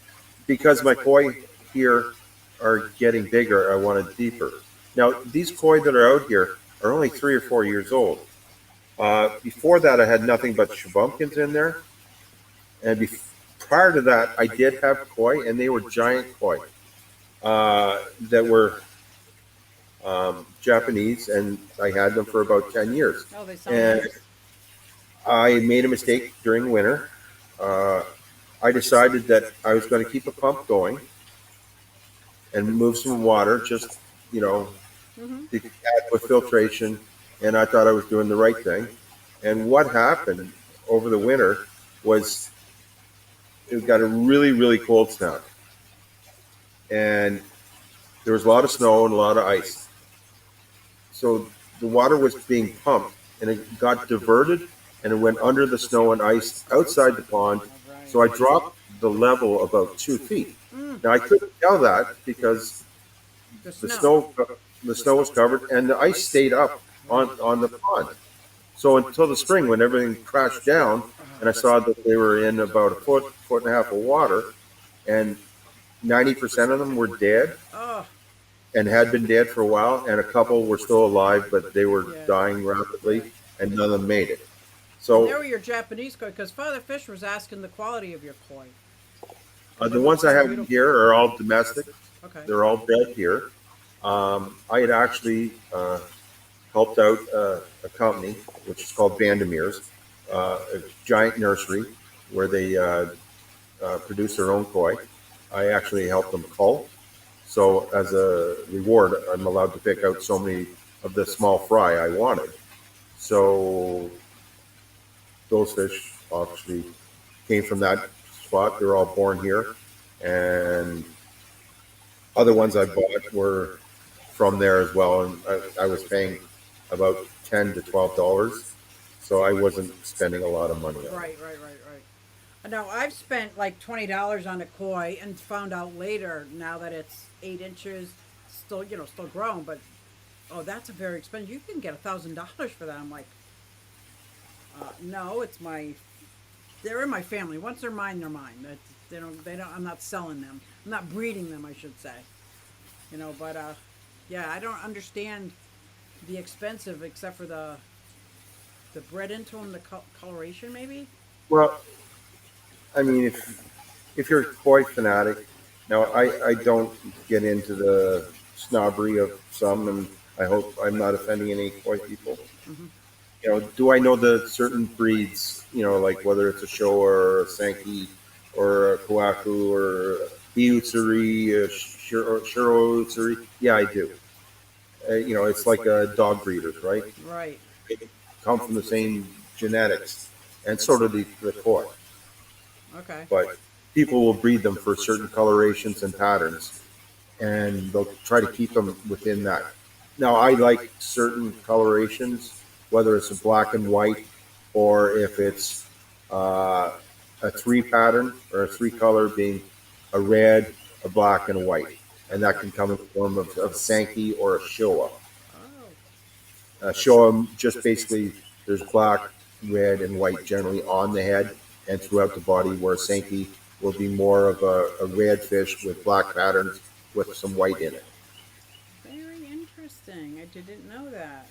because my koi here are getting bigger, I wanted deeper. Now, these koi that are out here are only 3 or 4 years old. Before that, I had nothing but shabumpkins in there. And prior to that, I did have koi, and they were giant koi that were Japanese, and I had them for about 10 years. Oh, they sound And nice. I made a mistake during winter. Uh, I decided that I was going to keep a pump going and move some water, just, you know, Mm-hmm. to add with filtration. And I thought I was doing the right thing. And what happened over the winter was it got a really, really cold snap. And there was a lot of snow and a lot of ice. So the water was being pumped and it got diverted and it went under the snow and ice outside the pond. All right. So I dropped the level about 2 feet. Mm, Now I couldn't tell that because the the snow. snow was covered and the ice stayed up on the pond. So until the spring when everything crashed down and I saw that they were in about a foot and a half of water, and 90% of them were dead Oh, and had been dead for a while, and a couple were still alive, but they were yeah. dying rapidly, and none of them made it. And So there were your Japanese koi, because Father Fish was asking the quality of your koi. the ones I have here are all domestic. Okay. They're all bred here. I had actually helped out a company, which is called Vandermeer's, a giant nursery where they produce their own koi. I actually helped them cull. So as a reward, I'm allowed to pick out so many of the small fry I wanted. So those fish obviously came from that spot. They're all born here. And other ones I bought were from there as well. And I was paying about $10 to $12. So I wasn't spending a lot of money on it. Right. Now I've spent like $20 on a koi and found out later now that it's 8 inches, still still grown, but oh, that's a very expensive. You can get $1,000 for that. I'm like, no, it's my. They're in my family. Once they're mine, they're mine. They don't. I'm not selling them. I'm not breeding them, I should say. But yeah, I don't understand the expensive except for the bred into them, the coloration maybe. Well, I mean, if you're a koi fanatic, now I don't get into the snobbery of some, and I hope I'm not offending any koi people. Mm-hmm. Do I know the certain breeds? Like whether it's a Showa or a Sankey or a Kawaku or a Hiutsuri, a Shiro Utsuri? Yeah, I do. It's like dog breeders, right? Right. They come from the same genetics, and so do the koi. Okay. But people will breed them for certain colorations and patterns, and they'll try to keep them within that. Now, I like certain colorations, whether it's a black and white or if it's a three pattern or a three color, being a red, a black, and a white. And that can come in the form of a Sankey or a Showa. Oh. Showa, just basically, there's black, red, and white generally on the head and throughout the body, where Sankey will be more of a red fish with black patterns with some white in it. Very interesting. I didn't know that.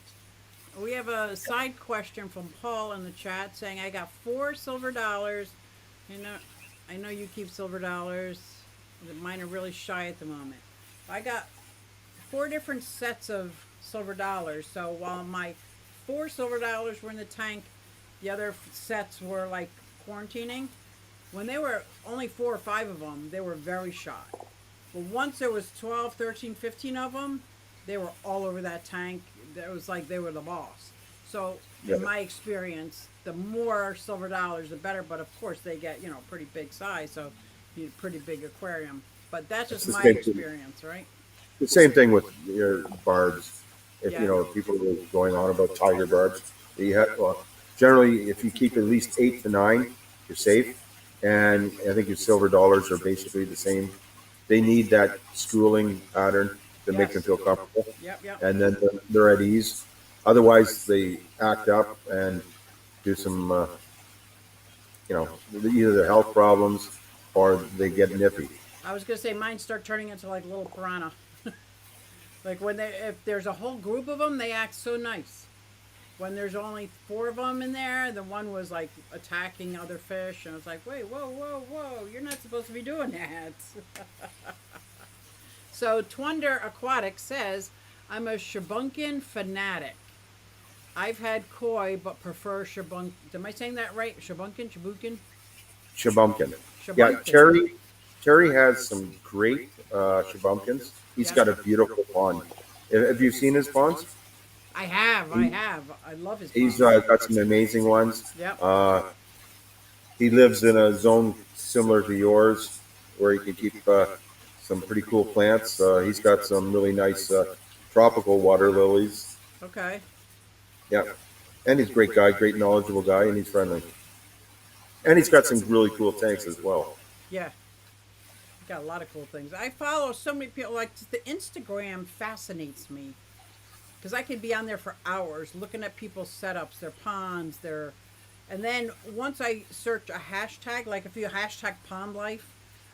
We have a side question from Paul in the chat saying, "I got 4 silver dollars. I know you keep $silver. Mine are really shy at the moment. I got 4 different sets of $silver. So while my 4 silver dollars were in the tank, the other sets were like quarantining. When they were only 4 or 5 of them, they were very shy. But once there was 12, 13, 15 of them, they were all over that tank. It was like they were the boss. So in my experience, the more $silver, the better. But of course, they get pretty big size, so you need a pretty big aquarium. But that's just my experience, right? The same thing with your barbs. If Yeah. people are going on about tiger barbs, generally if you keep at least 8 to 9, you're safe. And I think your $silver are basically the same. They need that schooling pattern. to make Yes. them feel comfortable, Yep, yep. and then they're at ease. Otherwise, they act up and do some, either their health problems or they get nippy. I was gonna say mine start turning into like little piranha. Like when if there's a whole group of them, they act so nice. When there's only four of them in there, the one was like attacking other fish, and I was like, wait, whoa, whoa, whoa, you're not supposed to be doing that. So Twunder Aquatics says, I'm a Shabunkin fanatic. I've had koi, but prefer Shabunk. Am I saying that right? Shabunkin? Shabumpkin. Yeah, Shabunkin. Terry has some great shabumpkins. He's Yeah. got a beautiful pond. Have you seen his ponds? I have. I love his He's ponds. got some amazing ones. Yep. He lives in a zone similar to yours where he can keep some pretty cool plants. He's got some really nice tropical water lilies. Okay. Yeah. And he's a great guy, great knowledgeable guy, and he's friendly. And he's got some really cool tanks as well. Yeah. Got a lot of cool things. I follow so many people. Like the Instagram fascinates me because I could be on there for hours looking at people's setups, their ponds, and then once I search a hashtag, like if you hashtag pond life,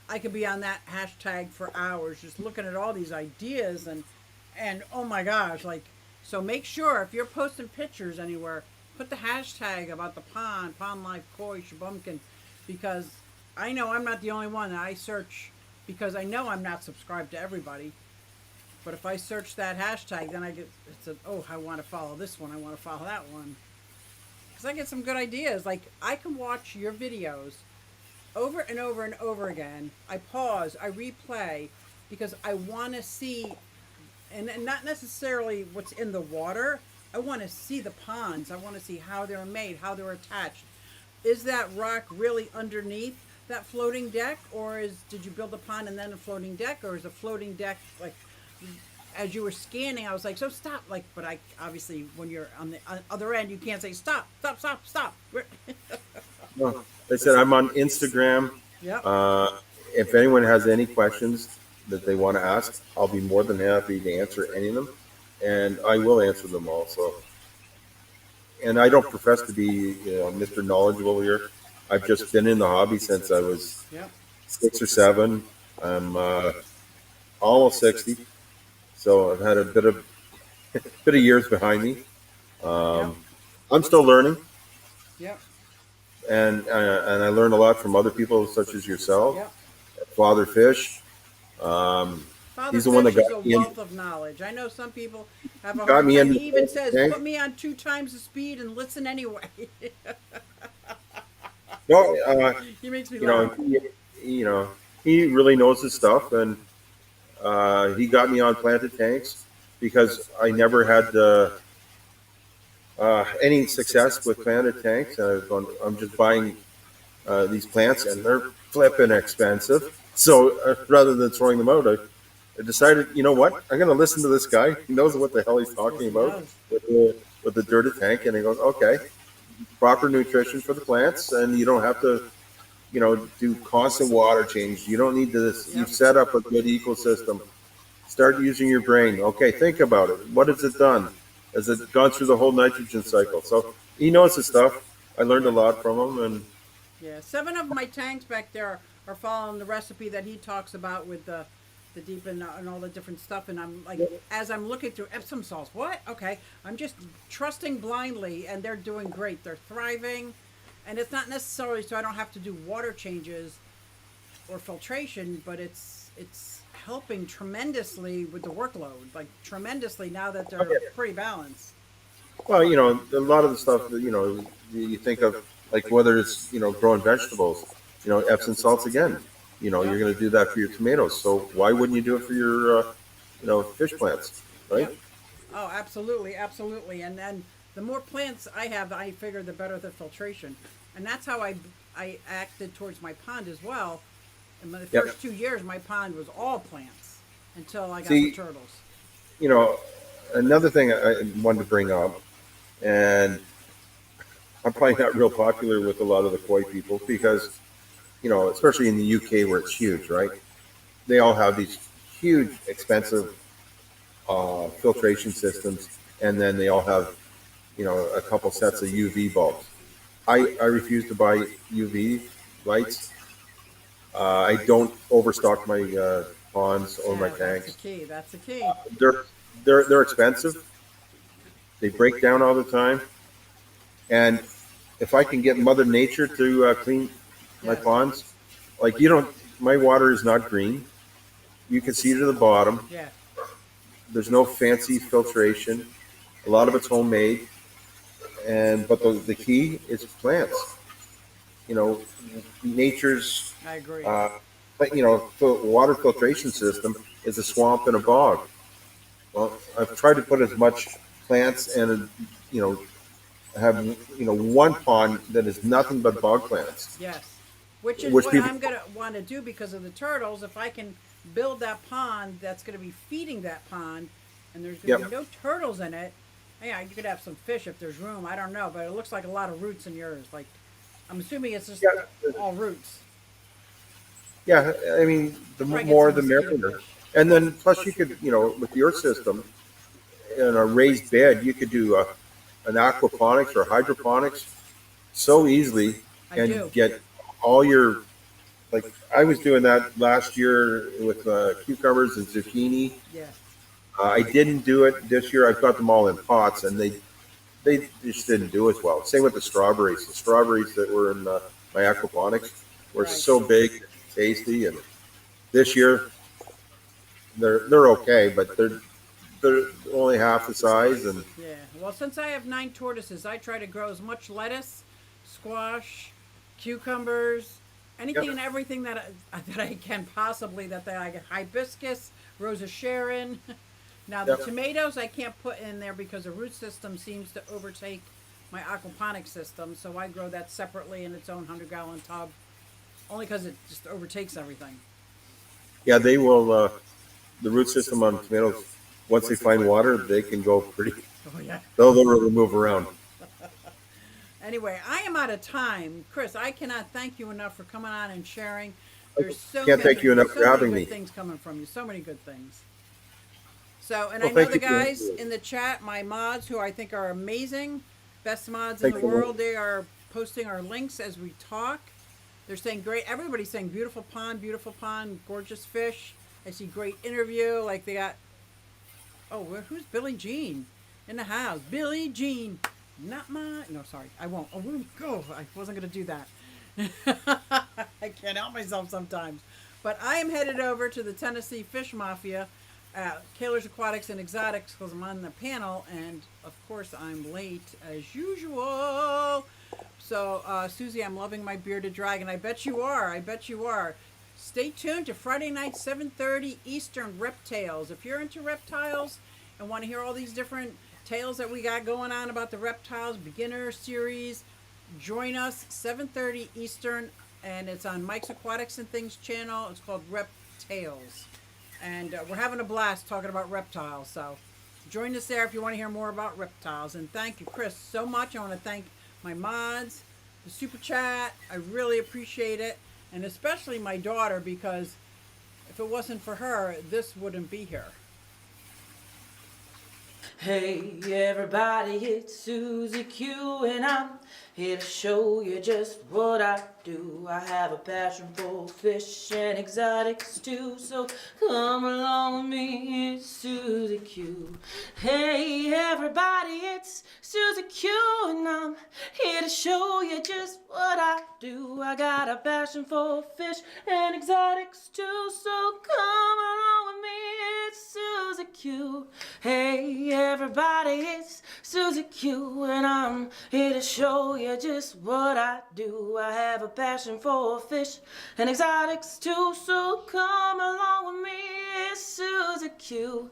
I could be on that hashtag for hours just looking at all these ideas and oh my gosh, like so make sure if you're posting pictures anywhere, put the hashtag about the pond life, koi, shabumpkin, because I know I'm not the only one that I search because I know I'm not subscribed to everybody. But if I search that hashtag, then I get I want to follow this one, I want to follow that one. Because I get some good ideas. Like I can watch your videos over and over and over again. I pause, I replay because I want to see, and not necessarily what's in the water. I want to see the ponds. I want to see how they're made, how they're attached. Is that rock really underneath that floating deck, or did you build a pond and then a floating deck, or is a floating deck like? As you were scanning, I was like, so stop, like, but I obviously when you're on the other end, you can't say stop. Well, I said I'm on Instagram. Yep. If anyone has any questions that they want to ask, I'll be more than happy to answer any of them, and I will answer them all. So, and I don't profess to be, Mr. Knowledgeable here. I've just been in the hobby since I was Yep. 6 or 7. I'm almost 60, so I've had a bit of years behind me. I'm still learning, Yep. and I learn a lot from other people such as yourself, Yep. Father Fish. Father He's the one that Fish is got a me in. wealth of knowledge. I know some people have a Got hard me time. into He even the says, tank. "Put me on 2 times the speed and listen anyway." No, He makes me you know, laugh. he really knows his stuff, and he got me on planted tanks because I never had any success with planted tanks. I'm just buying these plants, and they're flipping expensive. So rather than throwing them out, I decided, you know what? I'm going to listen to this guy. He knows what the hell he's talking about with the dirty tank, and he goes, okay, proper nutrition for the plants, and you don't have to, do constant water change. You don't need this. You've set up a good ecosystem. Start using your brain. Okay, think about it. What has it done? Has it gone through the whole nitrogen cycle? So he knows his stuff. I learned a lot from him, and Yeah, 7 of my tanks back there are following the recipe that he talks about with the deep and all the different stuff. And I'm like, as I'm looking through Epsom salts, what? Okay, I'm just trusting blindly, and they're doing great. They're thriving, and it's not necessarily so I don't have to do water changes or filtration, but it's helping tremendously with the workload, like tremendously now that they're pretty balanced. well, a lot of the stuff that you think of, like whether it's growing vegetables, Epsom salts again. You're going to do that for your tomatoes. So why wouldn't you do it for your fish plants, right? Yep. Oh, absolutely, absolutely. And then the more plants I have, I figure the better the filtration. And that's how I acted towards my pond as well. In the first 2 years, my pond was all plants until I got the turtles. Another thing I wanted to bring up, and I'm probably not real popular with a lot of the koi people because, especially in the UK where it's huge, right? They all have these huge, expensive filtration systems, and then they all have, a couple sets of UV bulbs. I refuse to buy UV lights. I don't overstock my ponds or my Yeah, that's the tanks. key. That's the key. They're they're expensive. They break down all the time, and if I can get Mother Nature to clean my Yes. ponds, like you don't, my water is not green. You can see to the bottom. Yeah. There's no fancy filtration. A lot of it's homemade, and but the key is plants. You know, nature's I agree. water filtration system is a swamp and a bog. Well, I've tried to put as much plants and you know have one pond that is nothing but bog plants, Yes. Which is which what people I'm going to want to do because of the turtles. If I can build that pond that's going to be feeding that pond and there's going to yep be no turtles in it, yeah, you could have some fish if there's room. I don't know, but it looks like a lot of roots in yours. Like, I'm assuming it's just yeah all roots. yeah. I mean, the Probably get more some the mosquito merrier. fish. And then plus you could with your system in a raised bed you could do an aquaponics or hydroponics so easily I and do. get all your like I was doing that last year with cucumbers and zucchini. Yeah. I didn't do it this year. I've got them all in pots, and they just didn't do as well. Same with the strawberries. The strawberries that were in my aquaponics were Right. so big, tasty, and this year they're okay, but they're only half the size, and Yeah. Well, since I have 9 tortoises, I try to grow as much lettuce, squash, cucumbers, anything yep, and everything that I can possibly that I get hibiscus, Rosa Sharon. Now the yep, tomatoes I can't put in there because the root system seems to overtake my aquaponic system, so I grow that separately in its own 100-gallon tub. Only because it just overtakes everything. yeah, they will. The root system on tomatoes, once they find water, they can go pretty. Oh yeah. They'll really move around. Anyway, I am out of time. Chris, I cannot thank you enough for coming on and sharing. I There's so can't many, thank you enough so for many having good me. things coming from you. So many good things. So, and I Well, know thank the you. guys in the chat, my mods, who I think are amazing, best mods in Thank the you. world. They are posting our links as we talk. They're saying great. Everybody's saying beautiful pond, gorgeous fish. I see great interview. Like they got. Oh, who's Billie Jean in the house? Billie Jean, not my. No, sorry, I won't. Oh, go. I wasn't gonna do that. I can't help myself sometimes. But I am headed over to the Tennessee Fish Mafia at Kaler's Aquatics and Exotics because I'm on the panel, and of course I'm late as usual. So, Susie, I'm loving my bearded dragon. I bet you are. I bet you are. Stay tuned to Friday night, 7:30 Eastern Reptiles. If you're into reptiles and want to hear all these different tales that we got going on about the reptiles beginner series, join us 7:30 Eastern, and it's on Mike's Aquatics and Things channel. It's called Reptiles, and we're having a blast talking about reptiles. So join us there if you want to hear more about reptiles. And thank you, Chris, so much. I want to thank my mods, the super chat. I really appreciate it, and especially my daughter because if it wasn't for her, this wouldn't be here. Hey everybody, it's Susie Q and I'm here to show you just what I do. I have a passion for fish and exotics too, so come along with me, it's Susie Q. Hey everybody, it's Susie Q and I'm here to show you just what I do. I got a passion for fish and exotics too, so come along with me, it's Susie Q. Hey everybody, it's Susie Q and I'm here to show you just what I do. I have a passion for fish and exotics too, so come along with me, it's Susie Q.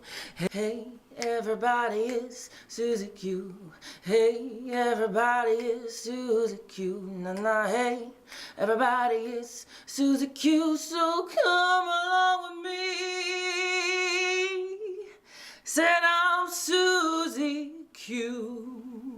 Hey everybody, it's Susie Q. Hey everybody, it's Susie Q. Nah, hey everybody, it's Susie Q, so come along with me. Said I'm Susie Q.